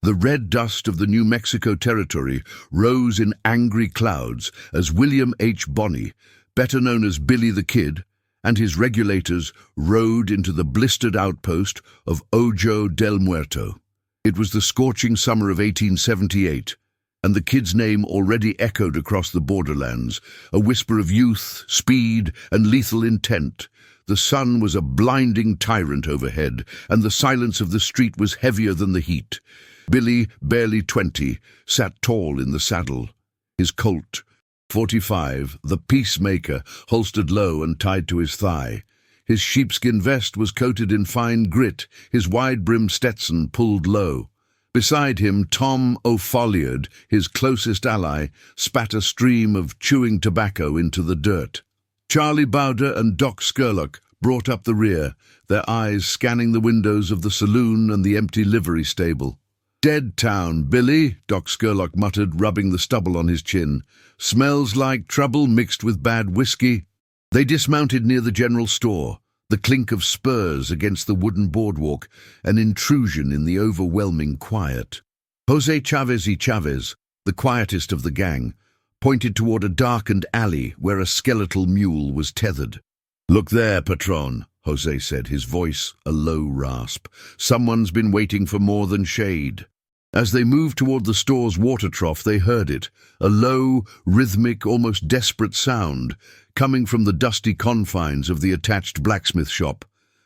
The red dust of the New Mexico territory rose in angry clouds as William H. Bonney, better known as Billy the Kid, and his regulators rode into the blistered outpost of Ojo del Muerto. It was the scorching summer of 1878, and the Kid's name already echoed across the borderlands, a whisper of youth, speed, and lethal intent. The sun was a blinding tyrant overhead, and the silence of the street was heavier than the heat. Billy, barely 20, sat tall in the saddle, his Colt .45, the Peacemaker, holstered low and tied to his thigh. His sheepskin vest was coated in fine grit, his wide-brimmed Stetson pulled low. Beside him, Tom O'Folliard, his closest ally, spat a stream of chewing tobacco into the dirt. Charlie Bowder and Doc Skurlock brought up the rear, their eyes scanning the windows of the saloon and the empty livery stable. "Dead town, Billy," Doc Skurlock muttered, rubbing the stubble on his chin. "Smells like trouble mixed with bad whiskey." They dismounted near the general store, the clink of spurs against the wooden boardwalk, an intrusion in the overwhelming quiet. Jose Chavez y Chavez, the quietest of the gang, pointed toward a darkened alley where a skeletal mule was tethered. "Look there, Patron," Jose said, his voice a low rasp. "Someone's been waiting for more than shade." As they moved toward the store's water trough, they heard it, a low, rhythmic, almost desperate sound, coming from the dusty confines of the attached blacksmith shop.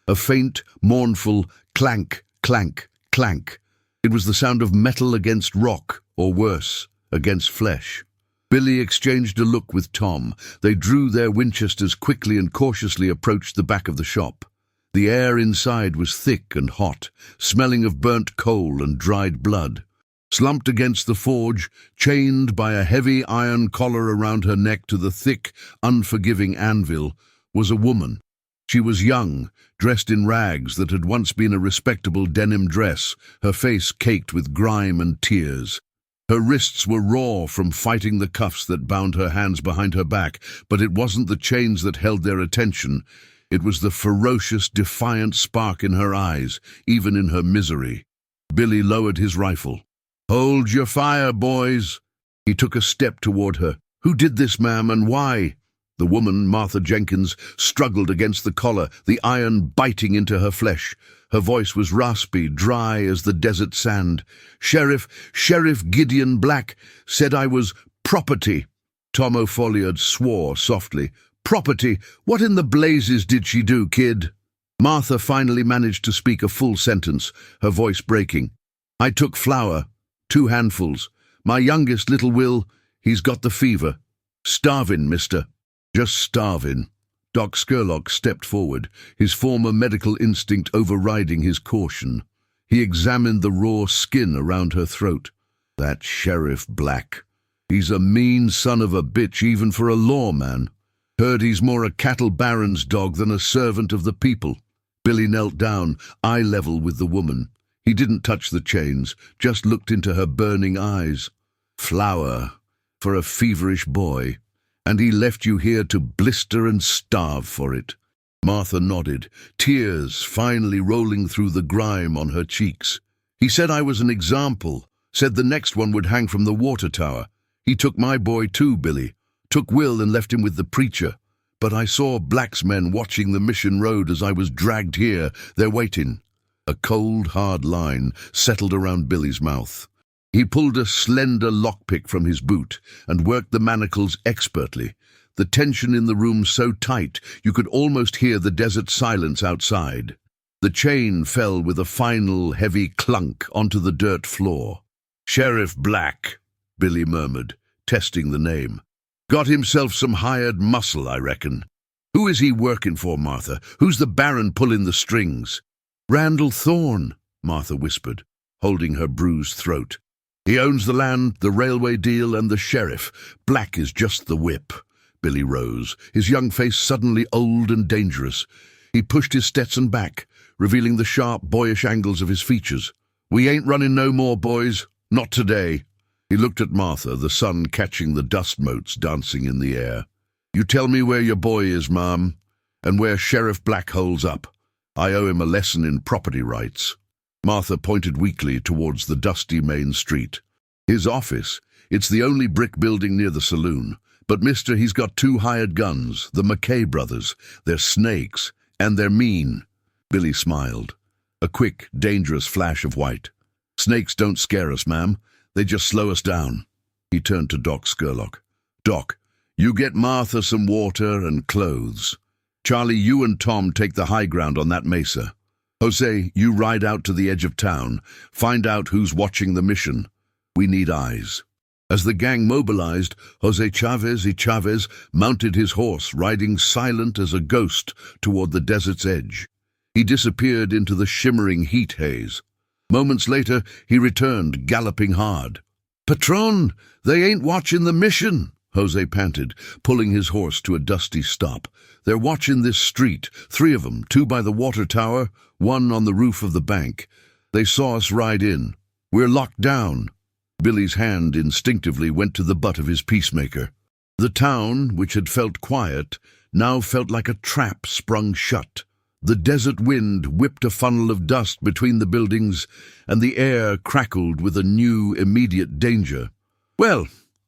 A faint, mournful clank, clank, clank. It was the sound of metal against rock, or worse, against flesh. Billy exchanged a look with Tom. They drew their Winchesters quickly and cautiously approached the back of the shop. The air inside was thick and hot, smelling of burnt coal and dried blood. Slumped against the forge, chained by a heavy iron collar around her neck to the thick, unforgiving anvil, was a woman. She was young, dressed in rags that had once been a respectable denim dress, her face caked with grime and tears. Her wrists were raw from fighting the cuffs that bound her hands behind her back, but it wasn't the chains that held their attention. It was the ferocious, defiant spark in her eyes, even in her misery. Billy lowered his rifle. "Hold your fire, boys." He took a step toward her. "Who did this, ma'am, and why?" The woman, Martha Jenkins, struggled against the collar, the iron biting into her flesh. Her voice was raspy, dry as the desert sand. Sheriff Gideon Black said I was property." Tom O'Folliard swore softly. "Property? What in the blazes did she do, kid?" Martha finally managed to speak a full sentence, her voice breaking. "I took flour, 2 handfuls. My youngest, little Will, he's got the fever. Starvin', mister. Just starvin'." Doc Skurlock stepped forward, his former medical instinct overriding his caution. He examined the raw skin around her throat. "That Sheriff Black. He's a mean son of a bitch even for a lawman. Heard he's more a cattle baron's dog than a servant of the people." Billy knelt down, eye level with the woman. He didn't touch the chains, just looked into her burning eyes. "Flour for a feverish boy, and he left you here to blister and starve for it." Martha nodded, tears finally rolling through the grime on her cheeks. "He said I was an example, said the next one would hang from the water tower. He took my boy too, Billy. Took Will and left him with the preacher. But I saw Black's men watching the Mission Road as I was dragged here. They're waiting." A cold, hard line settled around Billy's mouth. He pulled a slender lockpick from his boot and worked the manacles expertly, the tension in the room so tight you could almost hear the desert silence outside. The chain fell with a final, heavy clunk onto the dirt floor. "Sheriff Black," Billy murmured, testing the name. "Got himself some hired muscle, I reckon. Who is he working for, Martha? Who's the Baron pulling the strings?" "Randall Thorne," Martha whispered, holding her bruised throat. "He owns the land, the railway deal, and the sheriff. Black is just the whip." Billy rose, his young face suddenly old and dangerous. He pushed his Stetson back, revealing the sharp, boyish angles of his features. "We ain't running no more, boys. Not today." He looked at Martha, the sun catching the dust motes dancing in the air. "You tell me where your boy is, ma'am, and where Sheriff Black holds up. I owe him a lesson in property rights." Martha pointed weakly towards the dusty main street. His office. It's the only brick building near the saloon. But mister, he's got two hired guns, the McKay brothers. They're snakes, and they're mean. Billy smiled. A quick, dangerous flash of white. Snakes don't scare us, ma'am. They just slow us down. He turned to Doc Scurlock. Doc, you get Martha some water and clothes. Charlie, you and Tom take the high ground on that mesa. Jose, you ride out to the edge of town. Find out who's watching the mission. We need eyes. As the gang mobilized, Jose Chavez mounted his horse, riding silent as a ghost toward the desert's edge. He disappeared into the shimmering heat haze. Moments later, he returned, galloping hard. Patron, they ain't watching the mission, Jose panted, pulling his horse to a dusty stop. They're watching this street, 3 of them, 2 by the water tower, 1 on the roof of the bank. They saw us ride in. We're locked down. Billy's hand instinctively went to the butt of his peacemaker. The town, which had felt quiet, now felt like a trap sprung shut. The desert wind whipped a funnel of dust between the buildings, and the air crackled with a new, immediate danger. Well,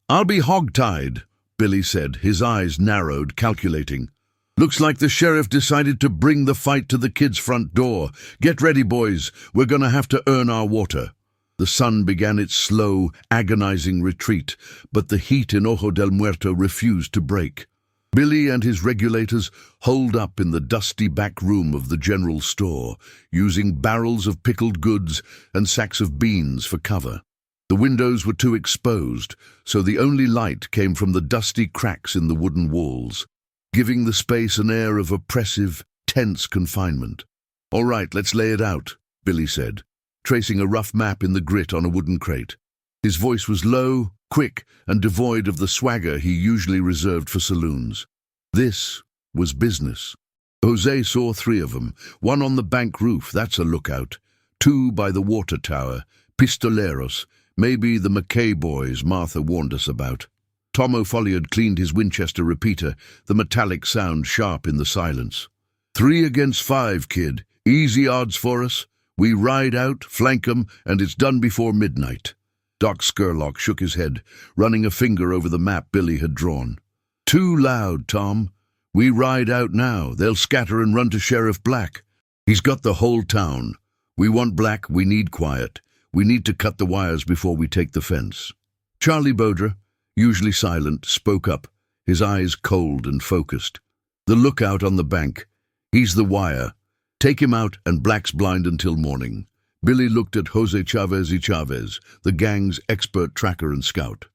I'll be hog-tied, Billy said, his eyes narrowed, calculating. Looks like the sheriff decided to bring the fight to the kids' front door. Get ready, boys. We're gonna have to earn our water. The sun began its slow, agonizing retreat, but the heat in Ojo del Muerto refused to break. Billy and his regulators holed up in the dusty back room of the general store, using barrels of pickled goods and sacks of beans for cover. The windows were too exposed, so the only light came from the dusty cracks in the wooden walls, giving the space an air of oppressive, tense confinement. All right, let's lay it out, Billy said, tracing a rough map in the grit on a wooden crate. His voice was low, quick, and devoid of the swagger he usually reserved for saloons. This was business. Jose saw 3 of them, 1 on the bank roof, that's a lookout, 2 by the water tower, pistoleros, maybe the McKay boys Martha warned us about. Tom O'Folliard cleaned his Winchester repeater, the metallic sound sharp in the silence. 3 against 5, kid. Easy odds for us. We ride out, flank 'em, and it's done before midnight. Doc Scurlock shook his head, running a finger over the map Billy had drawn. Too loud, Tom. We ride out now. They'll scatter and run to Sheriff Black. He's got the whole town. We want Black, we need quiet. We need to cut the wires before we take the fence. Charlie Bodra, usually silent, spoke up, his eyes cold and focused. The lookout on the bank. He's the wire. Take him out and Black's blind until morning. Billy looked at Jose Chavez, the gang's expert tracker and scout.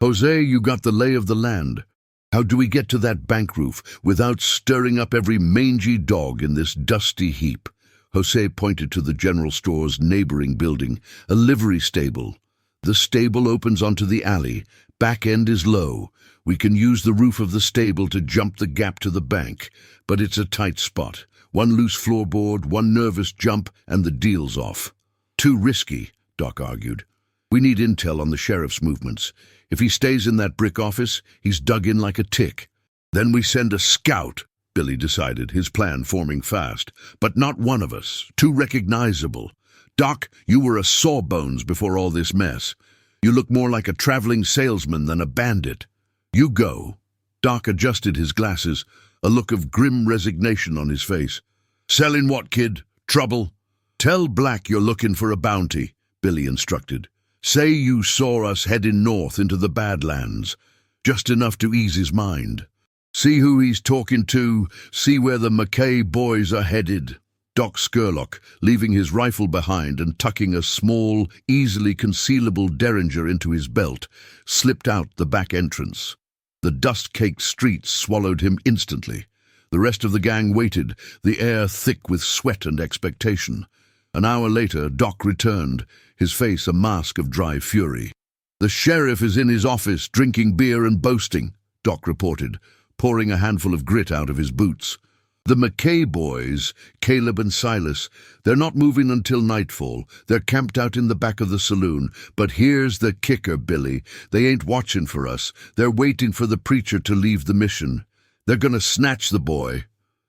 Jose, you got the lay of the land. How do we get to that bank roof without stirring up every mangy dog in this dusty heap? Jose pointed to the general store's neighboring building, a livery stable. The stable opens onto the alley. Back end is low. We can use the roof of the stable to jump the gap to the bank, but it's a tight spot. 1 loose floorboard, 1 nervous jump, and the deal's off. Too risky, Doc argued. We need intel on the sheriff's movements. If he stays in that brick office, he's dug in like a tick. Then we send a scout, Billy decided, his plan forming fast. But not one of us. Too recognizable. Doc, you were a sawbones before all this mess. You look more like a traveling salesman than a bandit. You go. Doc adjusted his glasses, a look of grim resignation on his face. Selling what, kid? Trouble? Tell Black you're looking for a bounty, Billy instructed. Say you saw us heading north into the Badlands, just enough to ease his mind. See who he's talking to, see where the McKay boys are headed. Doc Scurlock, leaving his rifle behind and tucking a small, easily concealable derringer into his belt, slipped out the back entrance. The dust-caked streets swallowed him instantly. The rest of the gang waited, the air thick with sweat and expectation. An hour later, Doc returned, his face a mask of dry fury. The sheriff is in his office, drinking beer and boasting, Doc reported, pouring a handful of grit out of his boots. The McKay boys, Caleb and Silas, they're not moving until nightfall. They're camped out in the back of the saloon. But here's the kicker, Billy. They ain't watching for us. They're waiting for the preacher to leave the mission. They're gonna snatch the boy.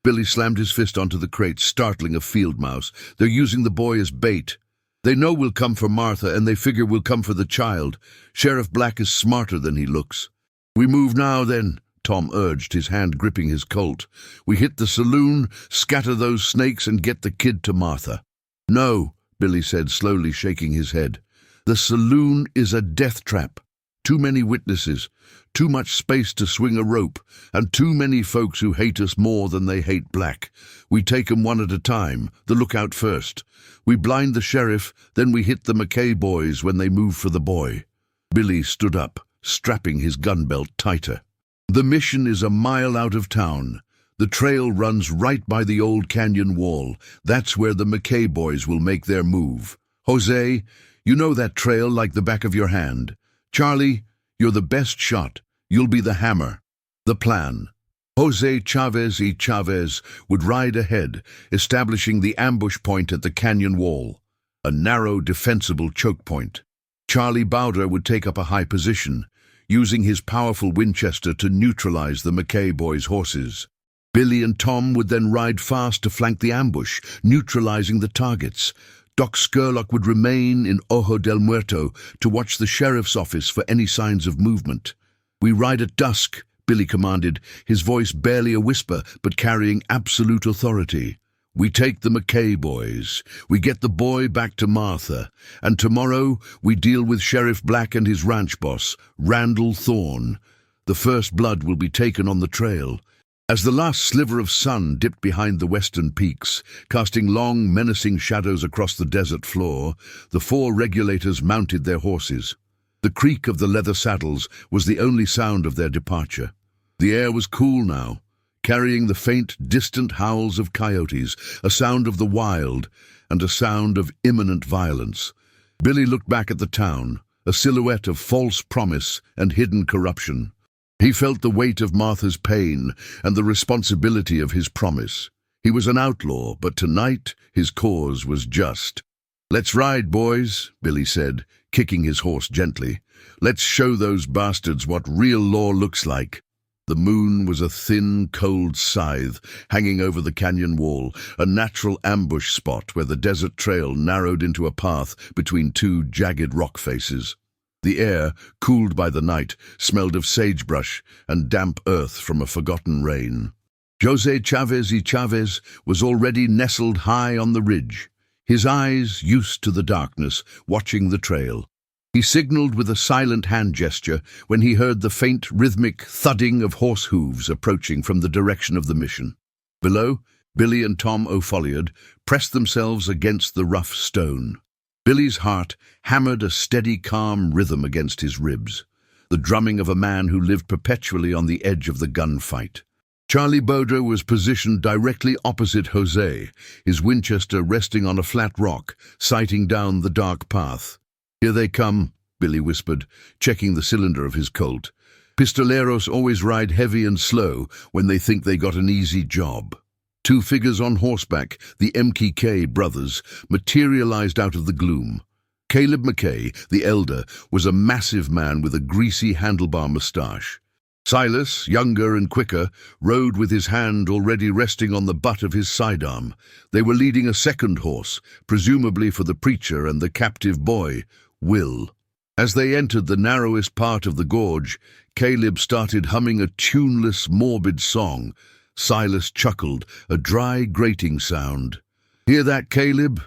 Billy slammed his fist onto the crate, startling a field mouse. They're using the boy as bait. They know we'll come for Martha, and they figure we'll come for the child. Sheriff Black is smarter than he looks. We move now, then, Tom urged, his hand gripping his Colt. We hit the saloon, scatter those snakes, and get the kid to Martha. No, Billy said, slowly shaking his head. The saloon is a death trap. Too many witnesses, too much space to swing a rope, and too many folks who hate us more than they hate Black. We take 'em one at a time, the lookout first. We blind the sheriff, then we hit the McKay boys when they move for the boy. Billy stood up, strapping his gun belt tighter. The mission is a mile out of town. The trail runs right by the old canyon wall. That's where the McKay boys will make their move. Jose, you know that trail like the back of your hand. Charlie, you're the best shot. You'll be the hammer. The plan. Jose Chavez y Chavez would ride ahead, establishing the ambush point at the canyon wall, a narrow, defensible choke point. Charlie Bowder would take up a high position, using his powerful Winchester to neutralize the McKay boys' horses. Billy and Tom would then ride fast to flank the ambush, neutralizing the targets. Doc Scurlock would remain in Ojo del Muerto to watch the sheriff's office for any signs of movement. We ride at dusk, Billy commanded, his voice barely a whisper, but carrying absolute authority. We take the McKay boys. We get the boy back to Martha. And tomorrow we deal with Sheriff Black and his ranch boss, Randall Thorne. The first blood will be taken on the trail. As the last sliver of sun dipped behind the western peaks, casting long, menacing shadows across the desert floor, the 4 regulators mounted their horses. The creak of the leather saddles was the only sound of their departure. The air was cool now, carrying the faint, distant howls of coyotes, a sound of the wild, and a sound of imminent violence. Billy looked back at the town, a silhouette of false promise and hidden corruption. He felt the weight of Martha's pain and the responsibility of his promise. He was an outlaw, but tonight his cause was just. "Let's ride, boys," Billy said, kicking his horse gently. "Let's show those bastards what real law looks like." The moon was a thin, cold scythe hanging over the canyon wall, a natural ambush spot where the desert trail narrowed into a path between 2 jagged rock faces. The air, cooled by the night, smelled of sagebrush and damp earth from a forgotten rain. Jose Chavez y Chavez was already nestled high on the ridge, his eyes, used to the darkness, watching the trail. He signaled with a silent hand gesture when he heard the faint, rhythmic thudding of horse hooves approaching from the direction of the mission. Below, Billy and Tom O'Folliard pressed themselves against the rough stone. Billy's heart hammered a steady, calm rhythm against his ribs, the drumming of a man who lived perpetually on the edge of the gunfight. Charlie Bowder was positioned directly opposite Jose, his Winchester resting on a flat rock, sighting down the dark path. "Here they come," Billy whispered, checking the cylinder of his Colt. "Pistoleros always ride heavy and slow when they think they got an easy job." 2 figures on horseback, the McKay brothers, materialized out of the gloom. Caleb McKay, the elder, was a massive man with a greasy handlebar mustache. Silas, younger and quicker, rode with his hand already resting on the butt of his sidearm. They were leading a second horse, presumably for the preacher and the captive boy, Will. As they entered the narrowest part of the gorge, Caleb started humming a tuneless, morbid song. Silas chuckled, a dry, grating sound. "Hear that, Caleb?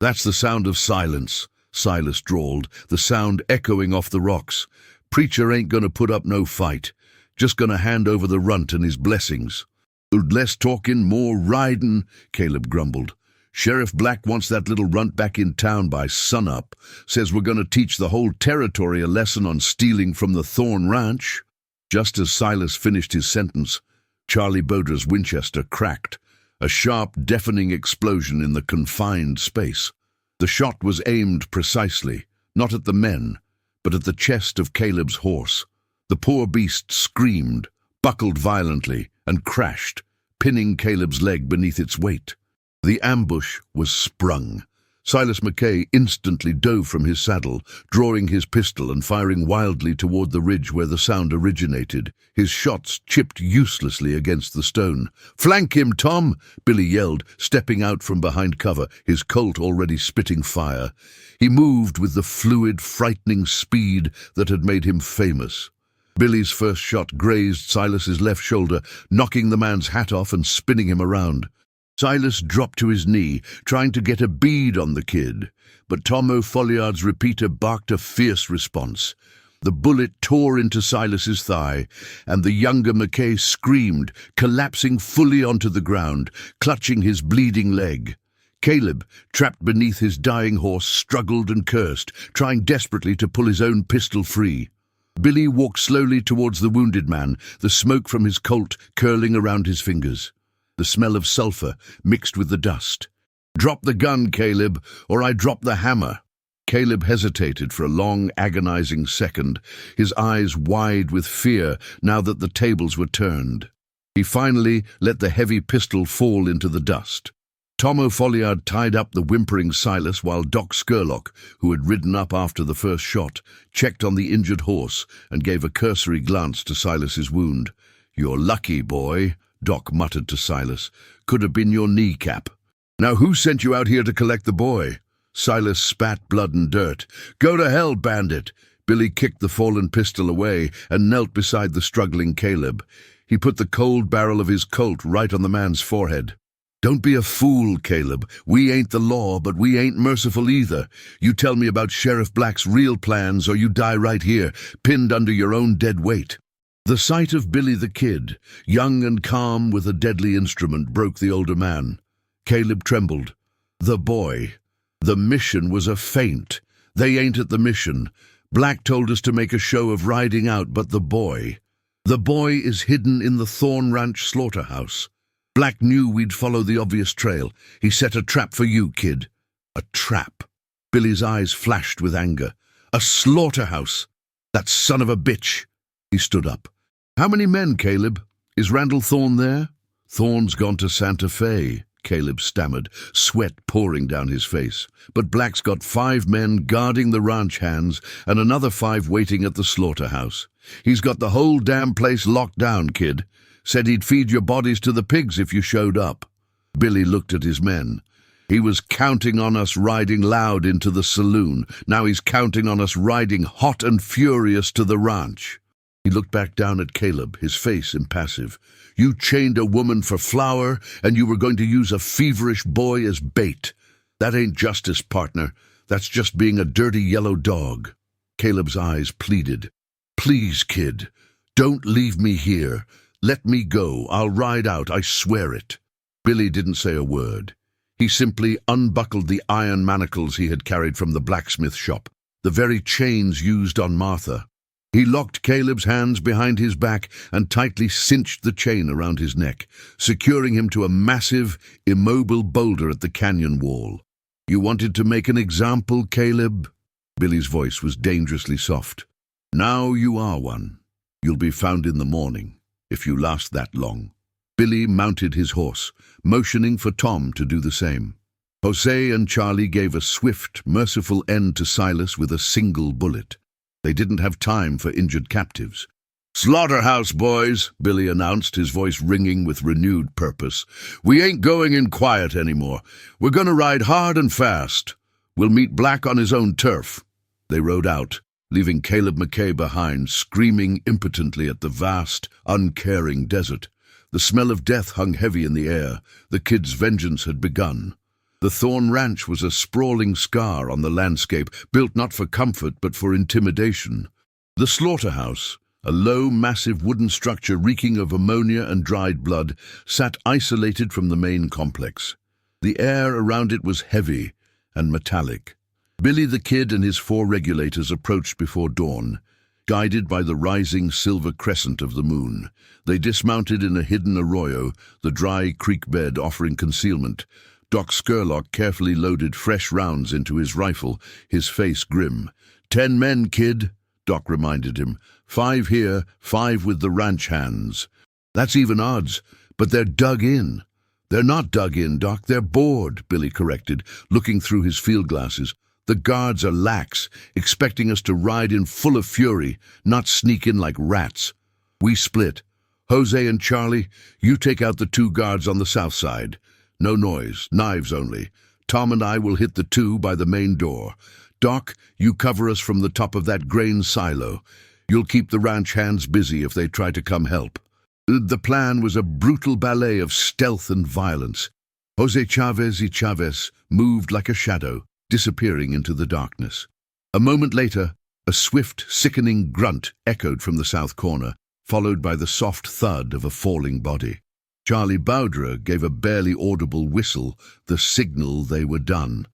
That's the sound of silence," Silas drawled, the sound echoing off the rocks. "Preacher ain't gonna put up no fight. Just gonna hand over the runt and his blessings." "Less talkin', more ridin'," Caleb grumbled. "Sheriff Black wants that little runt back in town by sunup. Says we're gonna teach the whole territory a lesson on stealing from the Thorne Ranch." Just as Silas finished his sentence, Charlie Bowder's Winchester cracked, a sharp, deafening explosion in the confined space. The shot was aimed precisely, not at the men, but at the chest of Caleb's horse. The poor beast screamed, buckled violently, and crashed, pinning Caleb's leg beneath its weight. The ambush was sprung. Silas McKay instantly dove from his saddle, drawing his pistol and firing wildly toward the ridge where the sound originated. His shots chipped uselessly against the stone. "Flank him, Tom!" Billy yelled, stepping out from behind cover, his Colt already spitting fire. He moved with the fluid, frightening speed that had made him famous. Billy's first shot grazed Silas's left shoulder, knocking the man's hat off and spinning him around. Silas dropped to his knee, trying to get a bead on the kid, but Tom O'Folliard's repeater barked a fierce response. The bullet tore into Silas's thigh, and the younger McKay screamed, collapsing fully onto the ground, clutching his bleeding leg. Caleb, trapped beneath his dying horse, struggled and cursed, trying desperately to pull his own pistol free. Billy walked slowly towards the wounded man, the smoke from his Colt curling around his fingers. The smell of sulphur mixed with the dust. "Drop the gun, Caleb, or I drop the hammer." Caleb hesitated for a long, agonizing second, his eyes wide with fear now that the tables were turned. He finally let the heavy pistol fall into the dust. Tom O'Folliard tied up the whimpering Silas while Doc Scurlock, who had ridden up after the first shot, checked on the injured horse and gave a cursory glance to Silas's wound. "You're lucky, boy," Doc muttered to Silas. "Could have been your kneecap." "Now who sent you out here to collect the boy?" Silas spat blood and dirt. "Go to hell, bandit!" Billy kicked the fallen pistol away and knelt beside the struggling Caleb. He put the cold barrel of his Colt right on the man's forehead. "Don't be a fool, Caleb. We ain't the law, but we ain't merciful either. You tell me about Sheriff Black's real plans or you die right here, pinned under your own dead weight." The sight of Billy the Kid, young and calm with a deadly instrument, broke the older man. Caleb trembled. The boy. The mission was a feint. They ain't at the mission. Black told us to make a show of riding out, but the boy. The boy is hidden in the Thorn Ranch slaughterhouse. Black knew we'd follow the obvious trail. He set a trap for you, kid. A trap. Billy's eyes flashed with anger. A slaughterhouse. That son of a bitch. He stood up. "How many men, Caleb? Is Randall Thorne there?" "Thorne's gone to Santa Fe," Caleb stammered, sweat pouring down his face. "But Black's got 5 men guarding the ranch hands and another 5 waiting at the slaughterhouse. He's got the whole damn place locked down, kid. Said he'd feed your bodies to the pigs if you showed up." Billy looked at his men. "He was counting on us riding loud into the saloon. Now he's counting on us riding hot and furious to the ranch." He looked back down at Caleb, his face impassive. "You chained a woman for flour, and you were going to use a feverish boy as bait. That ain't justice, partner. That's just being a dirty yellow dog." Caleb's eyes pleaded. "Please, kid, don't leave me here. Let me go. I'll ride out, I swear it." Billy didn't say a word. He simply unbuckled the iron manacles he had carried from the blacksmith shop, the very chains used on Martha. He locked Caleb's hands behind his back and tightly cinched the chain around his neck, securing him to a massive, immobile boulder at the canyon wall. "You wanted to make an example, Caleb?" Billy's voice was dangerously soft. "Now you are one. You'll be found in the morning, if you last that long." Billy mounted his horse, motioning for Tom to do the same. Jose and Charlie gave a swift, merciful end to Silas with a single bullet. They didn't have time for injured captives. "Slaughterhouse, boys," Billy announced, his voice ringing with renewed purpose. "We ain't going in quiet anymore. We're going to ride hard and fast. We'll meet Black on his own turf." They rode out, leaving Caleb McKay behind, screaming impotently at the vast, uncaring desert. The smell of death hung heavy in the air. The kid's vengeance had begun. The Thorn Ranch was a sprawling scar on the landscape, built not for comfort but for intimidation. The slaughterhouse, a low, massive wooden structure reeking of ammonia and dried blood, sat isolated from the main complex. The air around it was heavy and metallic. Billy the Kid and his 4 regulators approached before dawn, guided by the rising silver crescent of the moon. They dismounted in a hidden arroyo, the dry creek bed offering concealment. Doc Scurlock carefully loaded fresh rounds into his rifle, his face grim. 10 men, kid," Doc reminded him. 5 here, 5 with the ranch hands. That's even odds, but they're dug in. "They're not dug in, Doc. They're bored," Billy corrected, looking through his field glasses. "The guards are lax, expecting us to ride in full of fury, not sneak in like rats. We split. Jose and Charlie, you take out the 2 guards on the south side. No noise, knives only. Tom and I will hit the 2 by the main door. Doc, you cover us from the top of that grain silo. You'll keep the ranch hands busy if they try to come help." The plan was a brutal ballet of stealth and violence. Jose Chavez moved like a shadow, disappearing into the darkness. A moment later, a swift, sickening grunt echoed from the south corner, followed by the soft thud of a falling body. Charlie Bowdra gave a barely audible whistle, the signal they were done.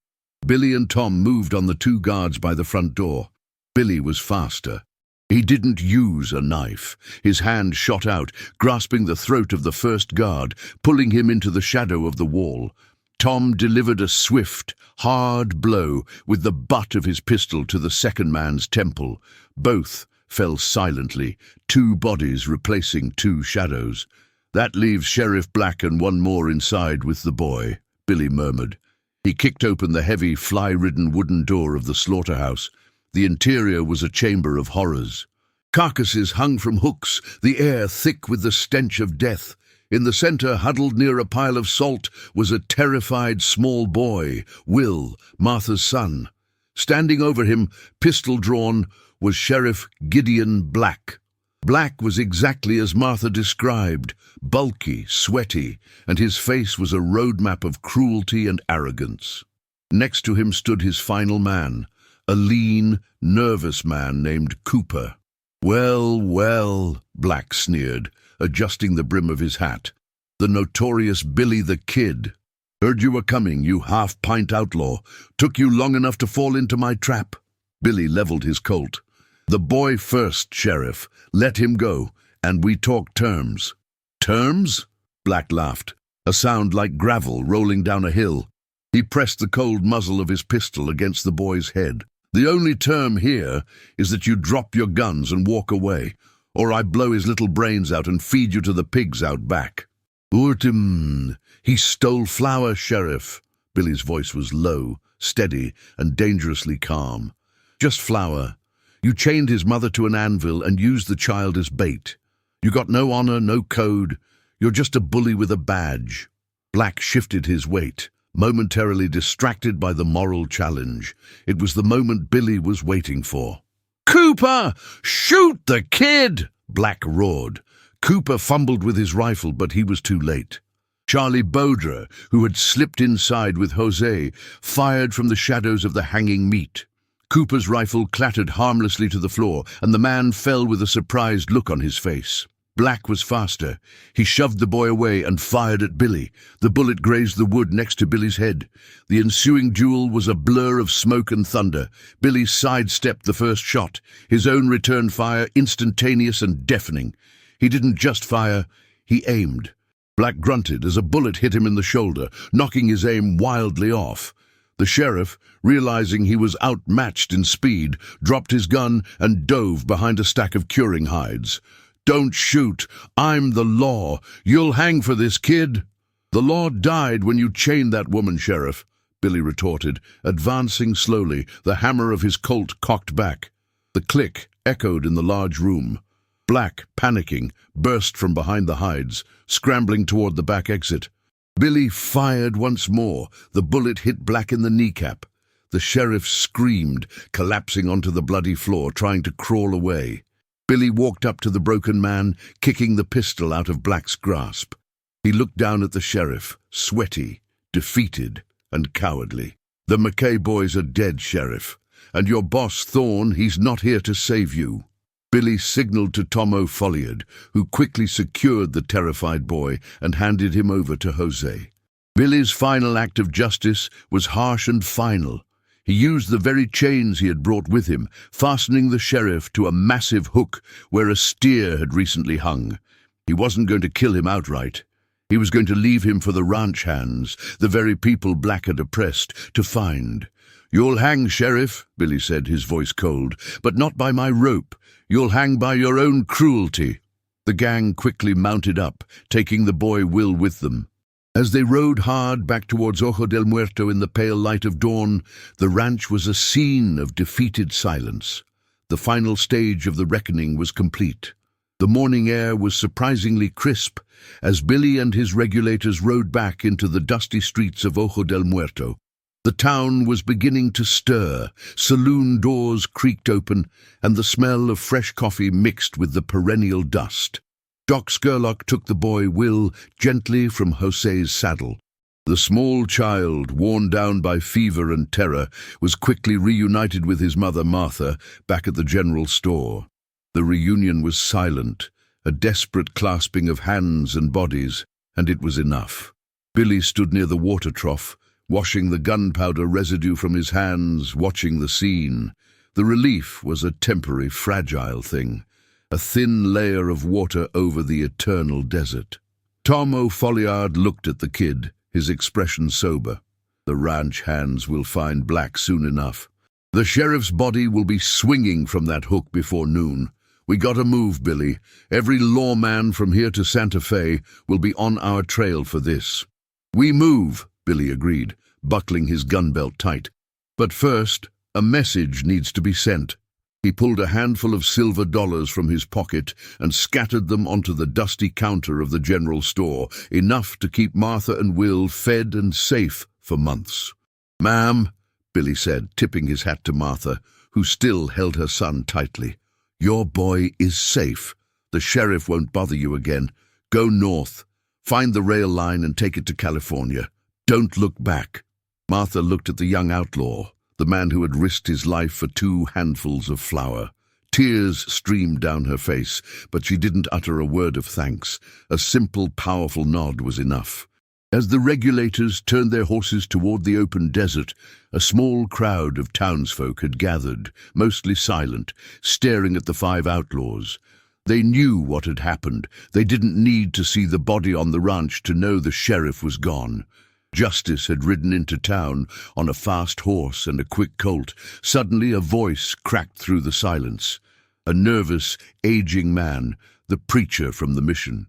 Billy and Tom moved on the 2 guards by the front door. Billy was faster. He didn't use a knife. His hand shot out, grasping the throat of the first guard, pulling him into the shadow of the wall. Tom delivered a swift, hard blow with the butt of his pistol to the second man's temple. Both fell silently, 2 bodies replacing 2 shadows. "That leaves Sheriff Black and 1 more inside with the boy," Billy murmured. He kicked open the heavy, fly-ridden wooden door of the slaughterhouse. The interior was a chamber of horrors. Carcasses hung from hooks, the air thick with the stench of death. In the center, huddled near a pile of salt, was a terrified small boy, Will, Martha's son. Standing over him, pistol drawn, was Sheriff Gideon Black. Black was exactly as Martha described, bulky, sweaty, and his face was a roadmap of cruelty and arrogance. Next to him stood his final man, a lean, nervous man named Cooper. "Well, well," Black sneered, adjusting the brim of his hat. "The notorious Billy the Kid. Heard you were coming, you half-pint outlaw. Took you long enough to fall into my trap." Billy leveled his Colt. "The boy first, Sheriff. Let him go, and we talk terms." "Terms?" Black laughed, a sound like gravel rolling down a hill. He pressed the cold muzzle of his pistol against the boy's head. "The only term here is that you drop your guns and walk away, or I blow his little brains out and feed you to the pigs out back." He stole flour, Sheriff." Billy's voice was low, steady, and dangerously calm. "Just flour. You chained his mother to an anvil and used the child as bait. You got no honor, no code. You're just a bully with a badge." Black shifted his weight, momentarily distracted by the moral challenge. It was the moment Billy was waiting for. "Cooper! Shoot the kid!" Black roared. Cooper fumbled with his rifle, but he was too late. Charlie Bowdra, who had slipped inside with Jose, fired from the shadows of the hanging meat. Cooper's rifle clattered harmlessly to the floor, and the man fell with a surprised look on his face. Black was faster. He shoved the boy away and fired at Billy. The bullet grazed the wood next to Billy's head. The ensuing duel was a blur of smoke and thunder. Billy sidestepped the first shot, his own return fire instantaneous and deafening. He didn't just fire, he aimed. Black grunted as a bullet hit him in the shoulder, knocking his aim wildly off. The sheriff, realizing he was outmatched in speed, dropped his gun and dove behind a stack of curing hides. "Don't shoot. I'm the law. You'll hang for this, kid." "The law died when you chained that woman, Sheriff," Billy retorted, advancing slowly, the hammer of his Colt cocked back. The click echoed in the large room. Black, panicking, burst from behind the hides, scrambling toward the back exit. Billy fired once more. The bullet hit Black in the kneecap. The sheriff screamed, collapsing onto the bloody floor, trying to crawl away. Billy walked up to the broken man, kicking the pistol out of Black's grasp. He looked down at the sheriff, sweaty, defeated, and cowardly. "The McKay boys are dead, Sheriff, and your boss, Thorne, he's not here to save you." Billy signaled to Tom O'Folliard, who quickly secured the terrified boy and handed him over to Jose. Billy's final act of justice was harsh and final. He used the very chains he had brought with him, fastening the sheriff to a massive hook where a steer had recently hung. He wasn't going to kill him outright. He was going to leave him for the ranch hands, the very people Black had oppressed, to find. "You'll hang, Sheriff," Billy said, his voice cold, "but not by my rope. You'll hang by your own cruelty." The gang quickly mounted up, taking the boy Will with them. As they rode hard back towards Ojo del Muerto in the pale light of dawn, the ranch was a scene of defeated silence. The final stage of the reckoning was complete. The morning air was surprisingly crisp as Billy and his regulators rode back into the dusty streets of Ojo del Muerto. The town was beginning to stir, saloon doors creaked open, and the smell of fresh coffee mixed with the perennial dust. Doc Scurlock took the boy Will gently from Jose's saddle. The small child, worn down by fever and terror, was quickly reunited with his mother Martha back at the general store. The reunion was silent, a desperate clasping of hands and bodies, and it was enough. Billy stood near the water trough, washing the gunpowder residue from his hands, watching the scene. The relief was a temporary, fragile thing, a thin layer of water over the eternal desert. Tom O'Folliard looked at the kid, his expression sober. The ranch hands will find Black soon enough. The sheriff's body will be swinging from that hook before noon. We gotta move, Billy. Every lawman from here to Santa Fe will be on our trail for this. We move, Billy agreed, buckling his gun belt tight. But first, a message needs to be sent. He pulled a handful of silver dollars from his pocket and scattered them onto the dusty counter of the general store, enough to keep Martha and Will fed and safe for months. "Ma'am," Billy said, tipping his hat to Martha, who still held her son tightly, "your boy is safe. The sheriff won't bother you again. Go north. Find the rail line and take it to California. Don't look back." Martha looked at the young outlaw, the man who had risked his life for 2 handfuls of flour. Tears streamed down her face, but she didn't utter a word of thanks. A simple, powerful nod was enough. As the regulators turned their horses toward the open desert, a small crowd of townsfolk had gathered, mostly silent, staring at the 5 outlaws. They knew what had happened. They didn't need to see the body on the ranch to know the sheriff was gone. Justice had ridden into town on a fast horse and a quick colt. Suddenly a voice cracked through the silence. A nervous, aging man, the preacher from the mission.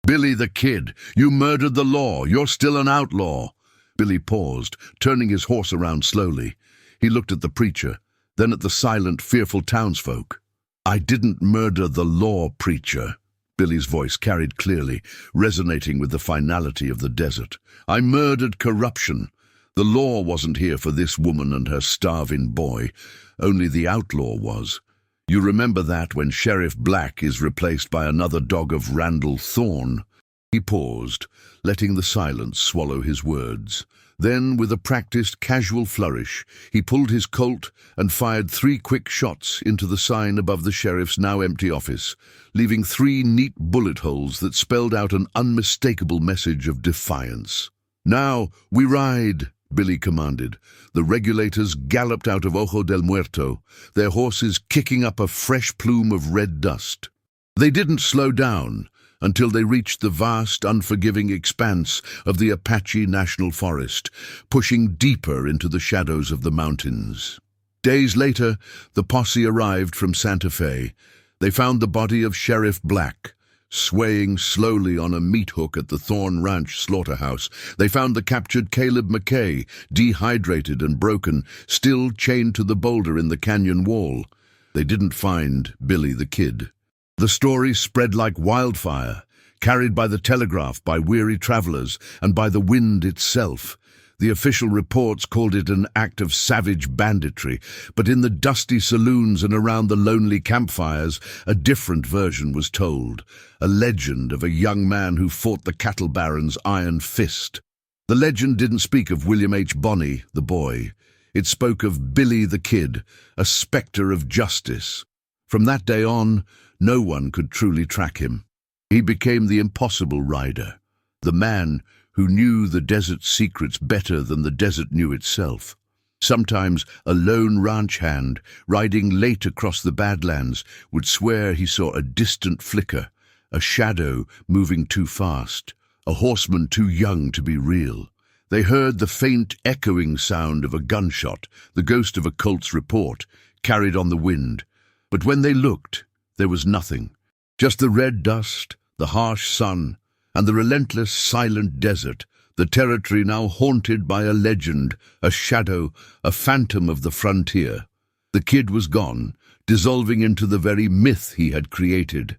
"Billy the Kid, you murdered the law. You're still an outlaw." Billy paused, turning his horse around slowly. He looked at the preacher, then at the silent, fearful townsfolk. "I didn't murder the law, preacher." Billy's voice carried clearly, resonating with the finality of the desert. "I murdered corruption. The law wasn't here for this woman and her starving boy. Only the outlaw was. You remember that when Sheriff Black is replaced by another dog of Randall Thorne." He paused, letting the silence swallow his words. Then, with a practiced, casual flourish, he pulled his Colt and fired 3 quick shots into the sign above the sheriff's now empty office, leaving 3 neat bullet holes that spelled out an unmistakable message of defiance. "Now, we ride," Billy commanded. The regulators galloped out of Ojo del Muerto, their horses kicking up a fresh plume of red dust. They didn't slow down until they reached the vast, unforgiving expanse of the Apache National Forest, pushing deeper into the shadows of the mountains. Days later, the posse arrived from Santa Fe. They found the body of Sheriff Black, swaying slowly on a meat hook at the Thorne Ranch slaughterhouse. They found the captured Caleb McKay, dehydrated and broken, still chained to the boulder in the canyon wall. They didn't find Billy the Kid. The story spread like wildfire, carried by the telegraph, by weary travelers, and by the wind itself. The official reports called it an act of savage banditry, but in the dusty saloons and around the lonely campfires, a different version was told, a legend of a young man who fought the cattle baron's iron fist. The legend didn't speak of William H. Bonney, the boy. It spoke of Billy the Kid, a spectre of justice. From that day on, no one could truly track him. He became the impossible rider, the man who knew the desert's secrets better than the desert knew itself. Sometimes a lone ranch hand, riding late across the Badlands, would swear he saw a distant flicker, a shadow moving too fast, a horseman too young to be real. They heard the faint, echoing sound of a gunshot, the ghost of a Colt's report, carried on the wind. But when they looked, there was nothing. Just the red dust, the harsh sun, and the relentless, silent desert, the territory now haunted by a legend, a shadow, a phantom of the frontier. The kid was gone, dissolving into the very myth he had created.